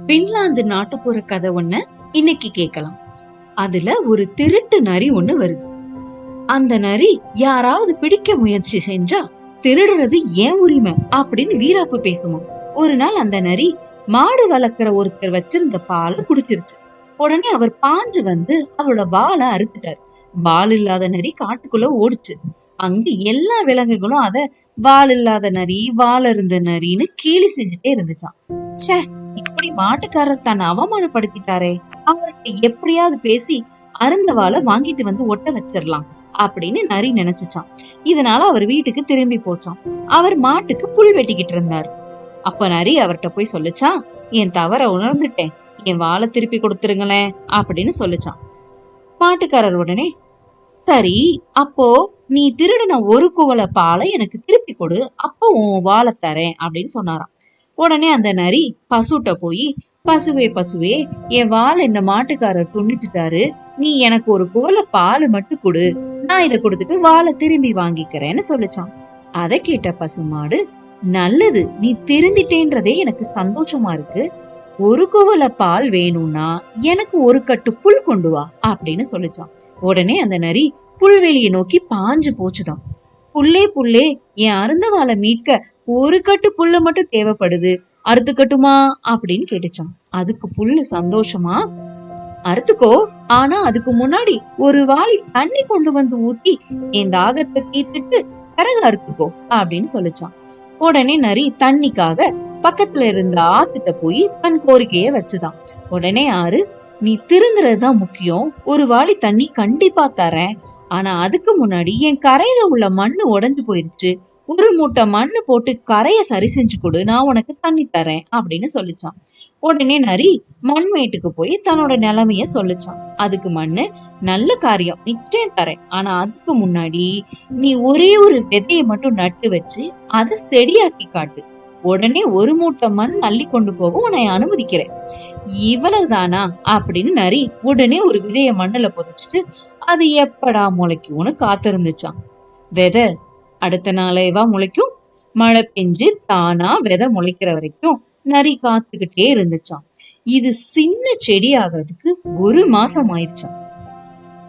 Finland நாட்டுப்புற கதை ஒண்ணு இன்னைக்கு கேட்கலாம். அதுல ஒரு திருட்டு நரி ஒண்ணு வருது. அந்த நரி யாராவது பிடிக்க முயற்சி செஞ்சா திருடுறது ஏன் உரிமை அப்படின்னு வீராப்பு பேசுமா. ஒரு நாள் அந்த நரி மாடு வளர்க்கிற ஒருத்தர் வச்சிருந்த பாலை குடிச்சிருச்சு. உடனே அவர் பாஞ்சு வந்து அவரோட வாழை அறுத்துட்டாரு. வால் இல்லாத நரி காட்டுக்குள்ள ஓடுச்சு. அங்க எல்லா விலங்குகளும் அத வால் இல்லாத நரி, வால் இருந்த நரின்னு கேலி செஞ்சுட்டே இருந்துச்சான். ச்சே, இப்படி மாட்டுக்காரர் தன்னை அவமானப்படுத்திட்டாரே, அவர்கிட்ட எப்படியாவது பேசி அருந்த வாழை வாங்கிட்டு வந்து ஒட்ட வச்சிடலாம் அப்படின்னு நரி நினைச்சுச்சான். இதனால அவர் வீட்டுக்கு திரும்பி போச்சான். அவர் மாட்டுக்கு புல் வெட்டிக்கிட்டு இருந்தாரு. அப்ப நரி அவர்கிட்ட போய் சொல்லுச்சான், என் தவற உணர்ந்துட்டேன், என் வாழை திருப்பி கொடுத்துருங்களேன் அப்படின்னு சொல்லுச்சான். மாட்டுக்காரர் உடனே, சரி, அப்போ நீ திருடின ஒரு குவளை பாலை எனக்கு திருப்பி கொடு, அப்போ உன் வாழை தரேன் அப்படின்னு சொன்னாராம். உடனே அந்த நரி பசுட்ட போய், பசுவே பசுவே, என் வாழை இந்த மாட்டுக்காரர் துண்டிச்சுட்டாரு, நீ எனக்கு ஒரு குவளை பால் மட்டும் கொடு, நான் இதை கொடுத்துட்டு வாழை திரும்பி வாங்கிக்கிறேன்னு சொல்லிச்சான். அதை கேட்ட பசுமாடு, நல்லது, நீ திருந்திட்டேன்றதே எனக்கு சந்தோஷமா இருக்கு, ஒரு குவளை பால் வேணும்னா எனக்கு ஒரு கட்டு புல் கொண்டு வா அப்படின்னு சொல்லிச்சான். உடனே அந்த நரி புல்வெளியை நோக்கி பாஞ்சு போச்சுதான். புல்லே புல்லே, என் அருந்த வாழை மீட்க ஒரு கட்டு புல்ல மட்டும் தேவைப்படுது, அறுத்துக்கட்டுமா அப்படின்னு கேட்டுச்சான். அதுக்கு புல்லு சந்தோஷமா, அறுத்துக்கோ, ஆனா அதுக்கு முன்னாடி ஒரு வாளி தண்ணி கொண்டு வந்து ஊத்தி என் தாகத்தை தீர்த்துட்டு பிறகு அறுத்துக்கோ அப்படின்னு சொல்லிச்சான். உடனே நரி தண்ணிக்காக பக்கத்துல இருந்த ஆத்துட்ட போய் தன் கோரிக்கைய வச்சுதான். உடனே ஆறு, நீ திருந்துறதுதான் முக்கியம், ஒரு வாளி தண்ணி கண்டிப்பா தரேன், ஆனா அதுக்கு முன்னாடி என் கரையில உள்ள மண்ணு உடைஞ்சு போயிருச்சு, ஒரு மூட்டை மண்ணு போட்டு கரைய சரி செஞ்சு கொடு, நான் உனக்கு தண்ணி தரேன் அப்படின்னு சொல்லிச்சான். உடனே நரி மண்மேட்டுக்கு போய் தன்னோட நிலைமைய சொல்லிச்சான். அதுக்கு மண்ணு, நல்ல காரியம், நிச்சயம் தரேன், ஆனா அதுக்கு முன்னாடி நீ ஒரே ஒரு விதையை மட்டும் நட்டு வச்சு அதை செடியாக்கி காட்டு, உடனே ஒரு மூட்டை மண் அள்ளி கொண்டு போக உன்னை அனுமதிக்கிறேன். இவ்வளவுதானா அப்படின்னு நரி உடனே ஒரு விதைய மண்ணுல புதைச்சிட்டு அது எப்படா முளைக்கும்னு காத்திருந்துச்சான். விதை அடுத்த நாளேவா முளைக்கும்? மழை பெஞ்சு தானா விதை முளைக்கிற வரைக்கும் நரி காத்துக்கிட்டே இருந்துச்சான். இது சின்ன செடி ஆகிறதுக்கு 1 மாசம் ஆயிடுச்சான்.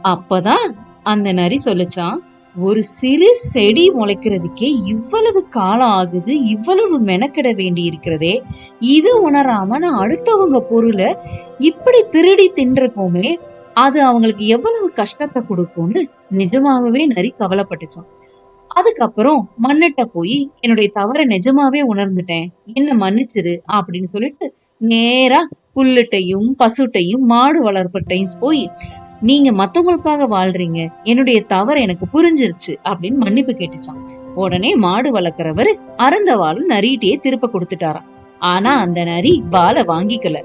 அப்பதான் அந்த நரி சொல்லுச்சான், ஒரு சிறு செடி முளைக்கிறதுக்கே இவ்வளவு காலம் ஆகுது, இவ்வளவு மெனக்கிட வேண்டி இருக்கிறதே, இது உணராம நான் அடுத்தவங்க பொருளை இப்படி திருடி தின்றப்போமே அது அவங்களுக்கு எவ்வளவு கஷ்டத்தை கொடுக்கும்னு நிஜமாகவே நரி கவலைப்பட்டுச்சான். அதுக்கப்புறம் மண்ணிட்ட போய் என்னுடைய தவற நிஜமாவே உணர்ந்துட்டேன், என்ன மன்னிச்சிரு அப்படின்னு சொல்லிட்டு நேரா புல்லுட்டையும் பசுட்டையும் மாடு வளர்ப்பட்டையும் போய், நீங்க மத்தவங்களுக்காக வாழ்றீங்க, என்னுடைய தவறு எனக்கு புரிஞ்சிருச்சு அப்படின்னு மன்னிப்பு கேட்டுச்சான். உடனே மாடு வளர்க்கிறவரு அருந்த வாள் நரிட்டையே திருப்ப கொடுத்துட்டாராம். ஆனா அந்த நரி வாளை வாங்கிக்கல.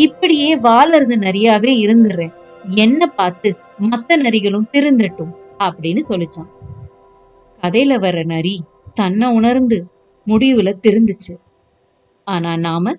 இப்படியே வாள் இருந்த நரியாவே இருந்துடுறேன், என்ன பார்த்து மத்த நரிகளும் திருந்தட்டும் அப்படின்னு சொல்லிச்சான். கதையில வர்ற நரி தன்னை உணர்ந்து முடிவுல திருந்துச்சு. ஆனா நாம